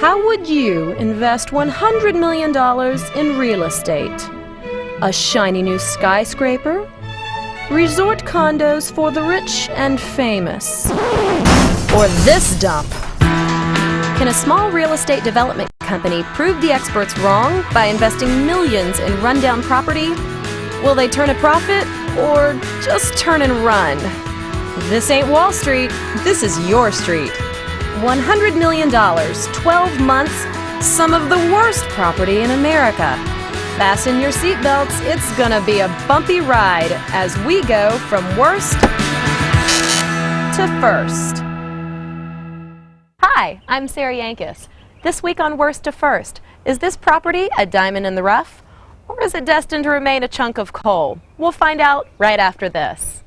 How would you invest $100 million in real estate? A shiny new skyscraper? Resort condos for the rich and famous? Or this dump? Can a small real estate development company prove the experts wrong by investing millions in rundown property? Will they turn a profit or just turn and run? This ain't Wall Street, this is your street. $100 million, 12 months, some of the worst property in America. Fasten your seatbelts, it's gonna be a bumpy ride as we go from worst to first. Hi, I'm Sarah Yankus. This week on Worst to First, is this property a diamond in the rough? Or is it destined to remain a chunk of coal? We'll find out right after this.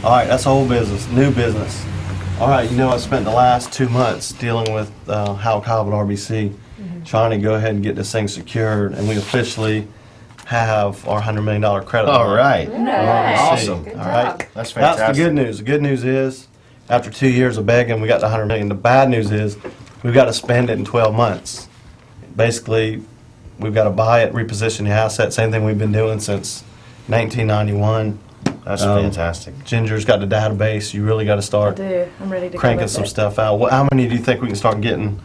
All right, that's old business, new business. All right, you know, I spent the last 2 months dealing with Hal Cobb at RBC, trying to go ahead and get this thing secured, and we officially have our $100 million credit line. All right. Nice. Awesome. Good All right. job. That's fantastic. That's the good news. The good news is, after 2 years of begging, we got the $100 million. The bad news is, we've got to spend it in 12 months. Basically, we've got to buy it, reposition the asset, same thing we've been doing since 1991. That's fantastic. Ginger's got the database. You really got to I start do. I'm ready to cranking go with some it. stuff out. How many do you think we can start getting?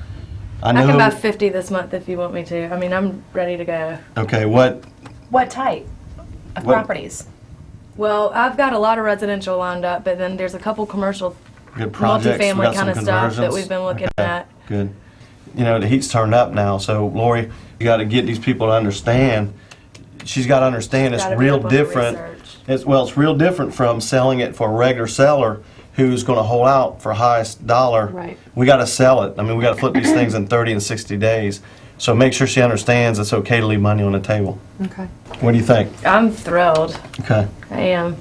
I can buy 50 this month if you want me to. I mean, I'm ready to go. Okay, what? What type of What- properties? Well, I've got a lot of residential lined up, but then there's a couple commercial, Good projects. We multifamily got kind of some stuff that conversions. we've been looking Okay, at. Good. You know, the heat's turned up now, so Lori, you got to get these people to understand. She's got to understand it's Gotta be real up on the different. research. It's real different from selling it for a regular seller who's going to hold out for highest dollar. Right. We got to sell it. I mean, we got to flip these things in 30 and 60 days. So make sure she understands it's okay to leave money on the table. Okay. What do you think? I'm thrilled. Okay. I am.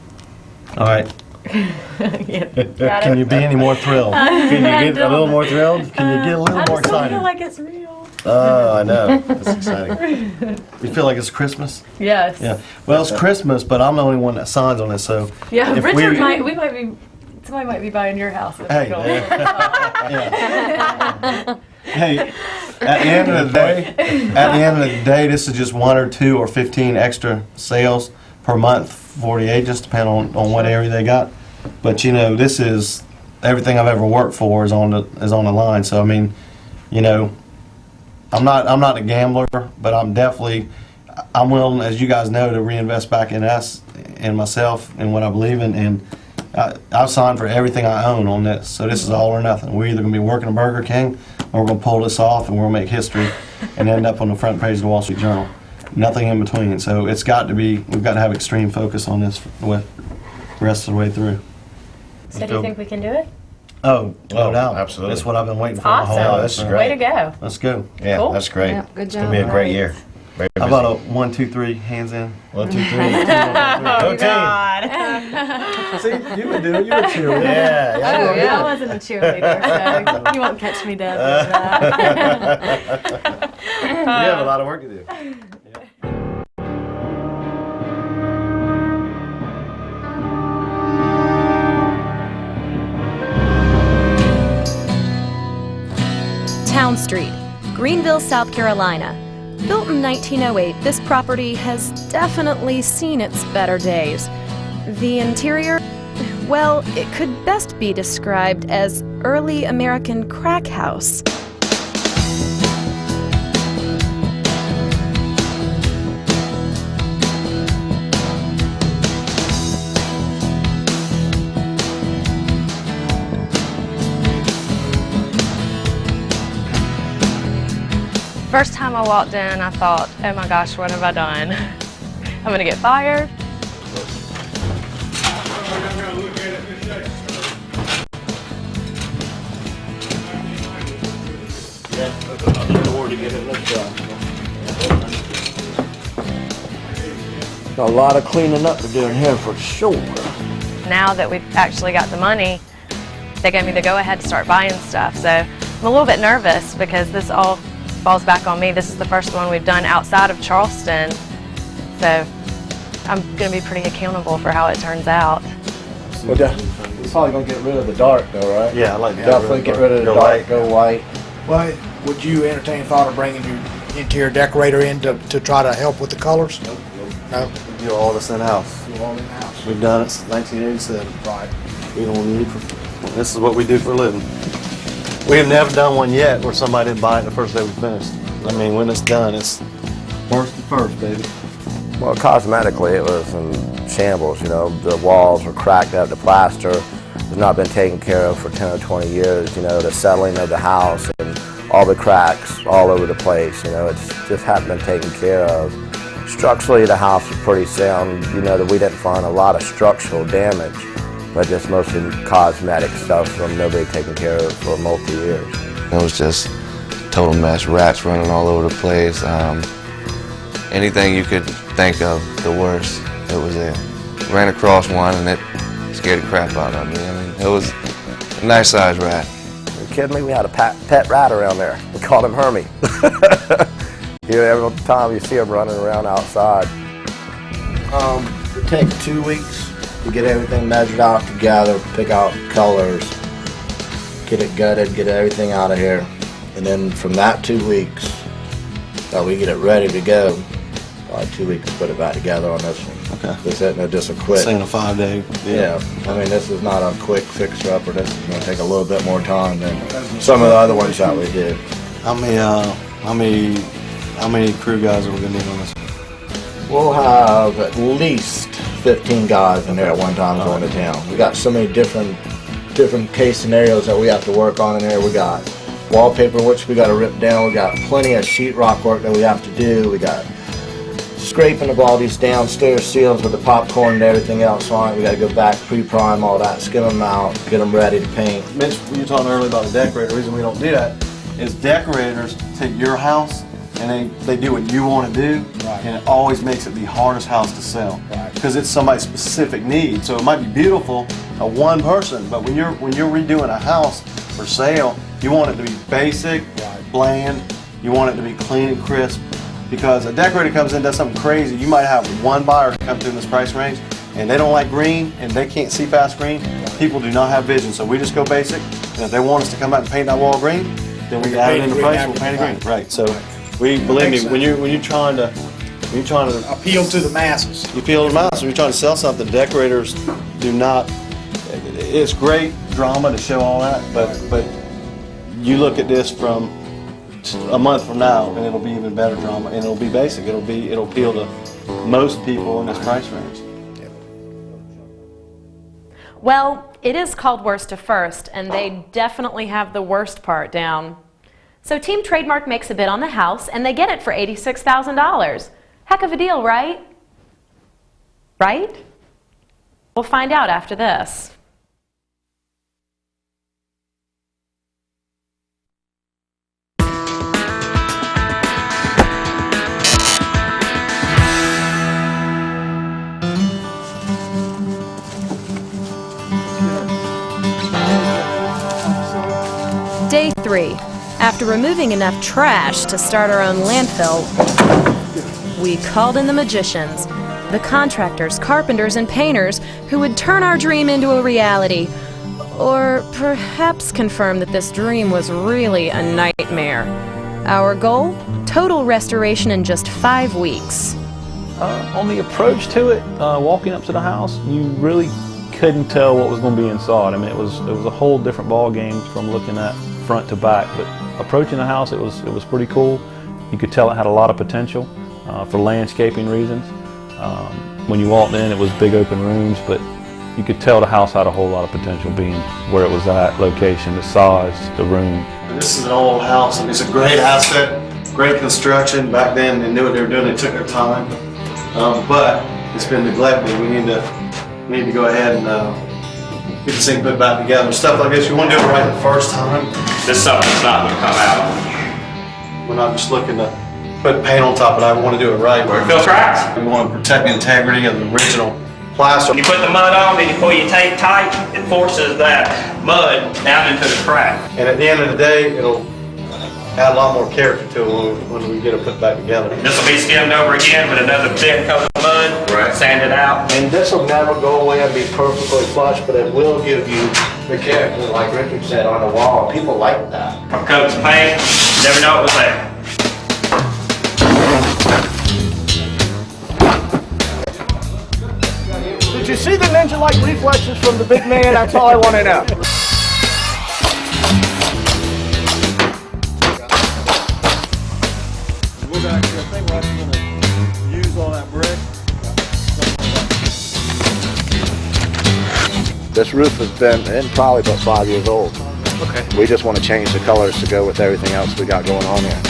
All right. Yeah. Can you be any more thrilled? Can you get a little more thrilled? Can you get a little I more just don't excited? feel like it's real. Oh, I know. That's exciting. You feel like it's Christmas? Yes. Yeah. Well, it's Christmas, but I'm the only one that signs on this, so. Yeah, if Richard we- somebody might be buying your house. Hey, yeah. Hey, at the end of the day, this is just 1 or 2 or 15 extra sales per month for the agents, depending on what area they got. But you know, this is everything I've ever worked for is on the line. So I mean, you know, I'm not a gambler, but I'm willing, as you guys know, to reinvest back in us and myself and what I believe in. And I've signed for everything I own on this. So this is all or nothing. We're either going to be working at Burger King or we're going to pull this off and we'll make history and end up on the front page of the Wall Street Journal. Nothing in between. So we've got to have extreme focus on this with the rest of the way through. So do you think we can do it? Oh, no Oh, doubt. absolutely. That's what I've been waiting for my whole Awesome. life. This is So great. Way to go. Let's go. Yeah, Cool. that's great. Yeah, good It's going to be job. a great year. Very How busy. about a 1, 2, 3, hands in? 1, 2, 3. Oh, Go team. See, you would do it. You would cheer. Yeah, Oh, yeah. yeah, I wasn't a cheerleader, so you won't catch me dead with that. We have a lot of work to do. Town Street, Greenville, South Carolina. Built in 1908, this property has definitely seen its better days. The interior, well, it could best be described as early American crack house. First time I walked in, I thought, oh my gosh, what have I done? I'm gonna get fired. Got a lot of cleaning up to do in here for sure. Now that we've actually got the money, they gave me the go-ahead to start buying stuff. So I'm a little bit nervous because this all falls back on me. This is the first one we've done outside of Charleston, so I'm going to be pretty accountable for how it turns out. Well, you're probably gonna get rid of the dark, though, right? Yeah, I like to Definitely get rid of the Go dark. white. Go white. Well, would you entertain thought of bringing your interior decorator in to try to help with the colors? No? Do all this in-house. You all in the house? We've done it since 1987. Right. We don't need. This is what we do for a living. We have never done one yet where somebody didn't buy it the first day we finished. I mean, when it's done, it's worst to first, baby. Well, cosmetically, it was in shambles, you know. The walls were cracked up, the plaster has not been taken care of for 10 or 20 years, you know, the settling of the house and all the cracks all over the place, you know, it's just hadn't been taken care of. Structurally, the house was pretty sound, you know, that we didn't find a lot of structural damage, but just mostly cosmetic stuff from nobody taking care of for multi-years. It was just total mess, rats running all over the place. Anything you could think of, the worst, it was there. Ran across one and it scared the crap out of me. I mean, it was a nice sized rat. Are you kidding me? We had a pet rat around there. We called him Hermie. You know, every time you see him running around outside. It takes 2 weeks to get everything measured out together, pick out colors, get it gutted, get everything out of here. And then from that 2 weeks, that we get it ready to go, probably 2 weeks to put it back together on this one. Okay. This isn't just a quick. Saying a 5-day. Yeah, I mean, this is not a quick fix-up, or this is going to take a little bit more time than some of the other ones that we did. How many crew guys are we gonna need on this? We'll have at least 15 guys in there at one time going to town. We got so many different case scenarios that we have to work on in there. We got wallpaper, which we got to rip down. We got plenty of sheetrock work that we have to do. We got scraping of all these downstairs seals with the popcorn and everything else on it. We got to go back, pre-prime all that, skim them out, get them ready to paint. Mitch, you were talking earlier about the decorator. The reason we don't do that is decorators take your house and they do what you want to do, Right. and it always makes it the hardest house to sell Right. because it's somebody's specific need. So it might be beautiful, one person, but when you're redoing a house for sale, you want it to be basic, Right. bland. You want it to be clean and crisp. Because a decorator comes in and does something crazy, you might have one buyer come through in this price range, and they don't like green, and they can't see past green. People do not have vision, so we just go basic. And if they want us to come out and paint that wall green, then we add it in the price. We'll paint it green. Right. So we believe me, when you're trying to Appeal to the masses. you feel the mouse. When you're trying to sell something, decorators do not. It's great drama to show all that, but you look at this from a month from now, and it'll be even better drama, and it'll be basic. It'll appeal to most people in this price range. Well, it is called worst to first, and they definitely have the worst part down. So Team Trademark makes a bid on the house, and they get it for $86,000. Heck of a deal, right? Right? We'll find out after this. Day 3. After removing enough trash to start our own landfill, we called in the magicians, the contractors, carpenters, and painters who would turn our dream into a reality, or perhaps confirm that this dream was really a nightmare. Our goal? Total restoration in just 5 weeks. On the approach to it, walking up to the house, you really couldn't tell what was going to be inside. I mean, it was a whole different ball game from looking at front to back. But approaching the house, it was pretty cool. You could tell it had a lot of potential for landscaping reasons. When you walked in, it was big open rooms, but you could tell the house had a whole lot of potential being where it was at, location, the size, the room. This is an old house, and it's a great asset, great construction. Back then, they knew what they were doing. They took their time, but it's been neglected. We need to go ahead and get this thing put back together. Stuff like this, you want to do it right the first time. This is something that's not going to come out. We're not just looking to put paint on top of that. We want to do it right. Where it feels cracks. We want to protect the integrity of the original plaster. You put the mud on, then you pull your tape tight, it forces that mud down into the crack. And at the end of the day, it'll add a lot more character to it when we get it put back together. This will be skimmed over again with another thin coat of mud, sand it out. And this will never go away and be perfectly flush, but it will give you the character, like Richard said, on the wall. People like that. From coats of paint, never know it was there. Did you see the ninja-like reflexes from the big man? That's all I want to know. We're going to, I think we're actually going to use all that brick. This roof has been probably about 5 years old. Okay. We just want to change the colors to go with everything else we got going on there.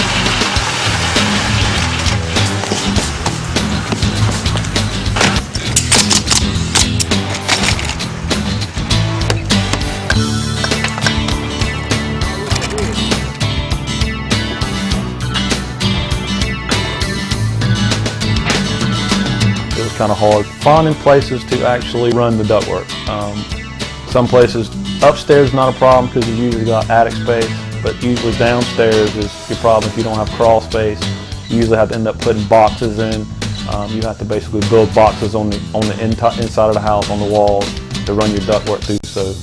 It was kind of hard finding places to actually run the ductwork. Some places upstairs not a problem because you usually got attic space, but usually downstairs is your problem if you don't have crawl space. You usually have to end up putting boxes in. You have to basically build boxes on the inside of the house on the walls to run your ductwork through, so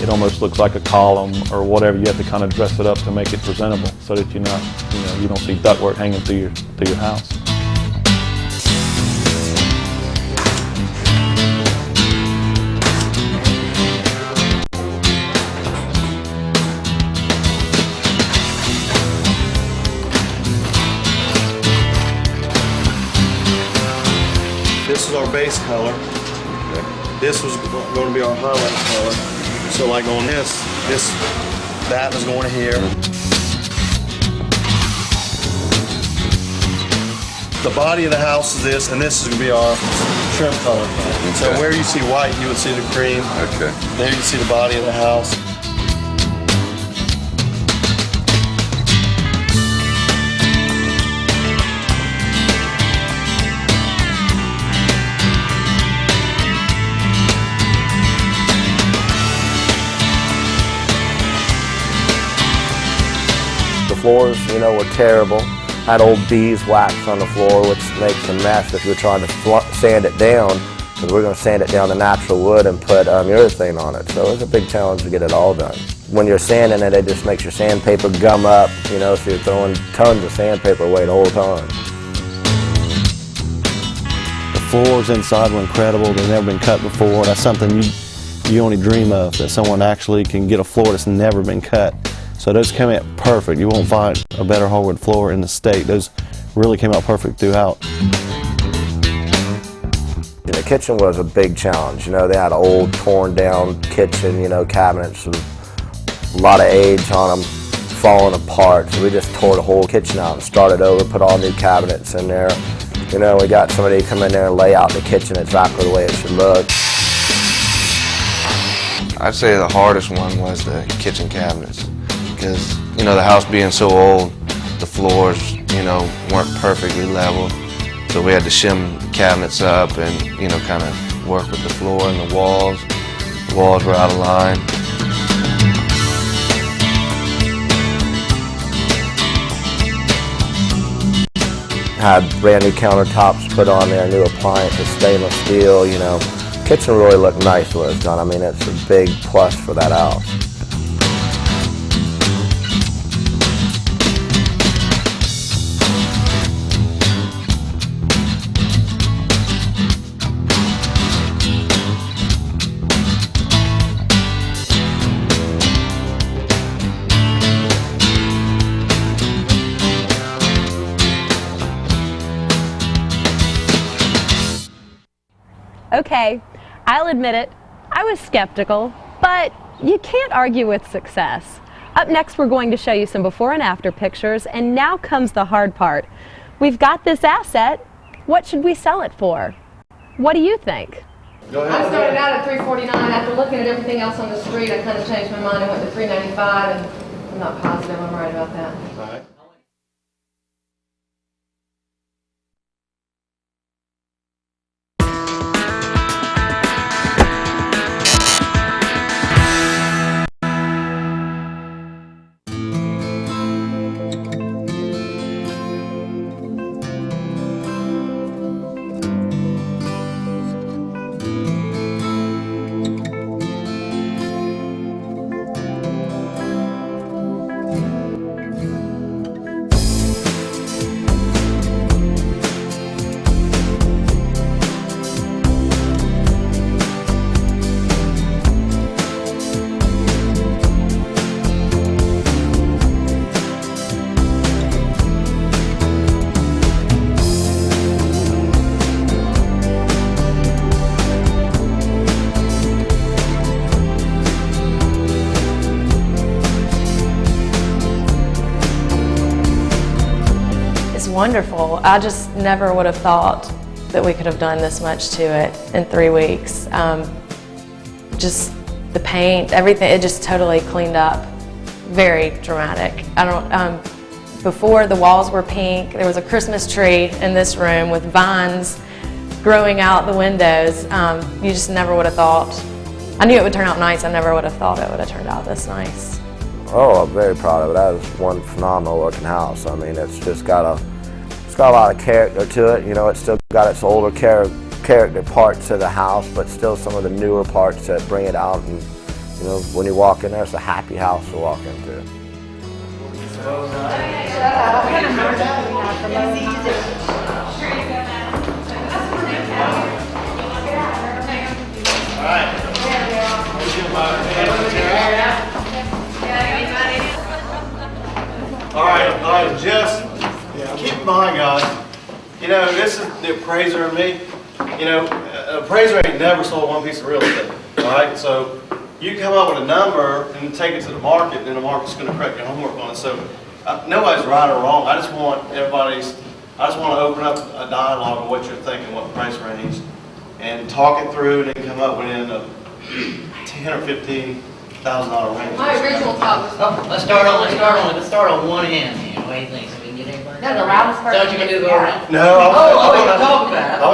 it almost looks like a column or whatever. You have to kind of dress it up to make it presentable so that you don't see ductwork hanging through your house. This is our base color. This was going to be our highlight color. So like on that is going here. The body of the house is this, and this is going to be our trim color. So where you see white, you would see the cream. Okay. There you see the body of the house. The floors, were terrible. Had old beeswax on the floor, which makes a mess if you're trying to sand it down, because we're going to sand it down to natural wood and put urethane on it. So it was a big challenge to get it all done. When you're sanding it, it just makes your sandpaper gum up, so you're throwing tons of sandpaper away the whole time. The floors inside were incredible. They've never been cut before. That's something you only dream of, that someone actually can get a floor that's never been cut. So those came out perfect. You won't find a better hardwood floor in the state. Those really came out perfect throughout. The kitchen was a big challenge. They had an old torn down kitchen, cabinets with a lot of age on them, falling apart. So we just tore the whole kitchen out and started over, put all new cabinets in there. We got somebody to come in there and lay out the kitchen exactly the way it should look. I'd say the hardest one was the kitchen cabinets, because the house being so old, the floors weren't perfectly level, so we had to shim cabinets up and kind of work with the floor and the walls. The walls were out of line. Had brand new countertops put on there, new appliances, stainless steel. Kitchen really looked nice when it was done. I mean, it's a big plus for that house. Okay, I'll admit it, I was skeptical, but you can't argue with success. Up next, we're going to show you some before and after pictures, and now comes the hard part. We've got this asset. What should we sell it for? What do you think? Go ahead. I started out at $349. After looking at everything else on the street, I kind of changed my mind and went to $395, and I'm not positive I'm right about that. All right. wonderful. I just never would have thought that we could have done this much to it in 3 weeks. Just the paint, everything, it just totally cleaned up. Very dramatic. Before the walls were pink, there was a Christmas tree in this room with vines growing out the windows. You just never would have thought. I knew it would turn out nice. I never would have thought it would have turned out this nice. Oh, I'm very proud of it. That is one phenomenal looking house. I mean, it's just got a lot of character to it. You know, it's still got its older character parts of the house, but still some of the newer parts that bring it out. And you know, when you walk in there, it's a happy house to walk into. All right, just keep in mind, guys, you know, this is the appraiser in me. You know, an appraiser ain't never sold one piece of real estate, all right? So you come up with a number and take it to the market, and the market's going to correct your homework on it. So nobody's right or wrong. I just want to open up a dialogue of what you're thinking, what price range, and talk it through, and then come up within a $10,000 or $15,000 range. My original thought was. Oh, let's start on one end. What do you think? So we can get everybody. No, the roundest person. So what you gonna do? Go around? No, I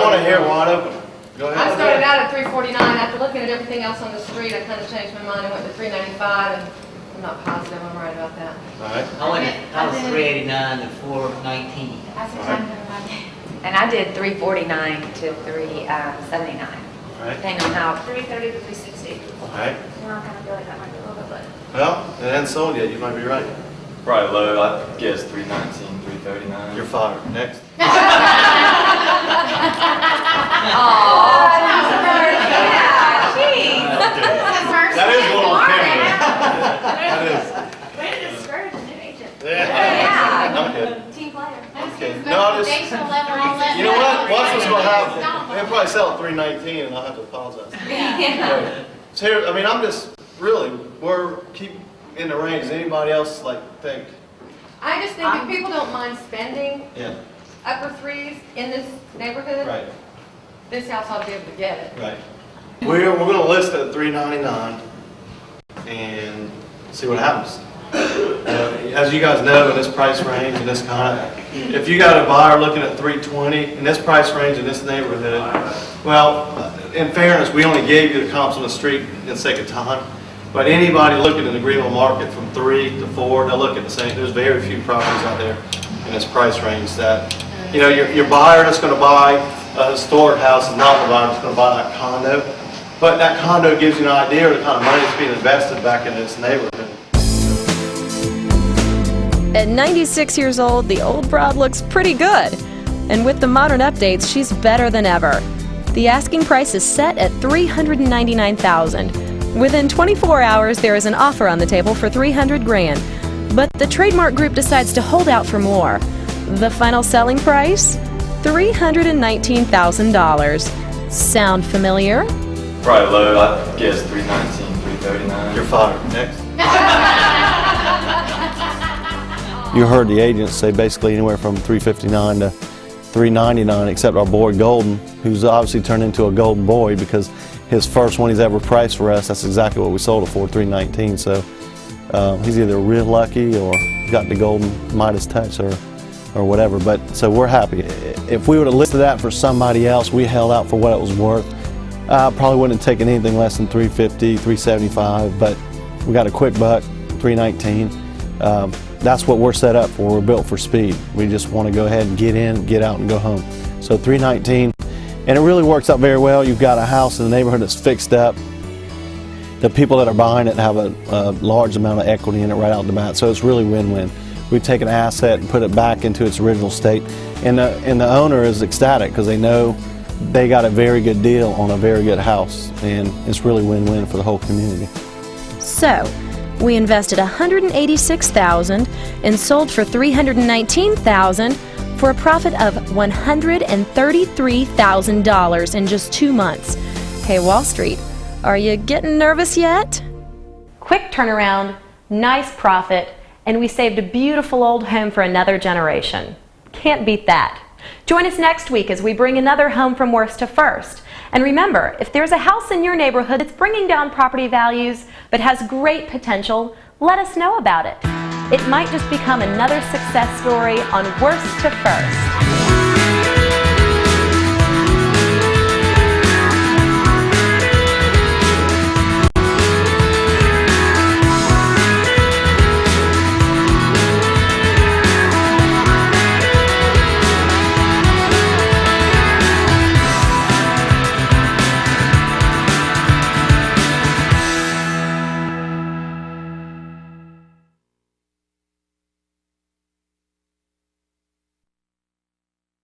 want to hear wide open. Go ahead. I started out at 349. After looking at everything else on the street, I kind of changed my mind and went to 395, and I'm not positive I'm right about that. All right. I was 389 to 419. And I did 349 to 379. All right. Depending on how 330 to 360. All right. Well, I kind of feel like that might be a little bit low. Well, it hasn't sold yet. You might be right. Probably low. I guess 319, 339. You're fired. Next. Oh, yeah, geez. That is one on camera. That is. Way to discourage a new agent. Yeah. I'm good. Team player. Okay. No, I just. You know what? Watch what's going to happen. They'll probably sell at 319, and I'll have to apologize. Yeah. So here, I mean, I'm just really, keep in the range. Does anybody else think? I just think if people don't mind spending Yeah. upper threes in this neighborhood, Right. this house ought to be able to get it. Right. We're going to list it at 399 and see what happens. As you guys know, in this price range and this kind of, if you got a buyer looking at 320 in this price range in this neighborhood, well, in fairness, we only gave you the comps on the street in the sake of time. But anybody looking in the Greenville market from 3 to 4, they'll look at the same. There's very few properties out there in this price range that, you know, your buyer that's going to buy a historic house is not the buyer that's going to buy that condo. But that condo gives you an idea of the kind of money that's being invested back in this neighborhood. At 96 years old, the old broad looks pretty good. And with the modern updates, she's better than ever. The asking price is set at $399,000. Within 24 hours, there is an offer on the table for $300,000. But the Trademark Group decides to hold out for more. The final selling price? $319,000. Sound familiar? Probably low. I guess 319, 339. You're fired. Next. You heard the agents say basically anywhere from 359 to 399, except our boy Golden, who's obviously turned into a golden boy because his first one he's ever priced for us, that's exactly what we sold it for, 319. So he's either real lucky or got the golden Midas touch or whatever. But so we're happy. If we would have listed that for somebody else, we held out for what it was worth. Probably wouldn't have taken anything less than 350, 375, but we got a quick buck, 319. That's what we're set up for. We're built for speed. We just want to go ahead and get in, get out, and go home. So 319, and it really works out very well. You've got a house in the neighborhood that's fixed up. The people that are buying it have a large amount of equity in it right out the bat, so it's really win-win. We've taken an asset and put it back into its original state, and the owner is ecstatic because they know they got a very good deal on a very good house, and it's really win-win for the whole community. So, we invested $186,000 and sold for $319,000 for a profit of $133,000 in just 2 months. Hey, Wall Street, are you getting nervous yet? Quick turnaround, nice profit, and we saved a beautiful old home for another generation. Can't beat that. Join us next week as we bring another home from worst to first. And remember, if there's a house in your neighborhood that's bringing down property values but has great potential, let us know about it. It might just become another success story on Worst to First.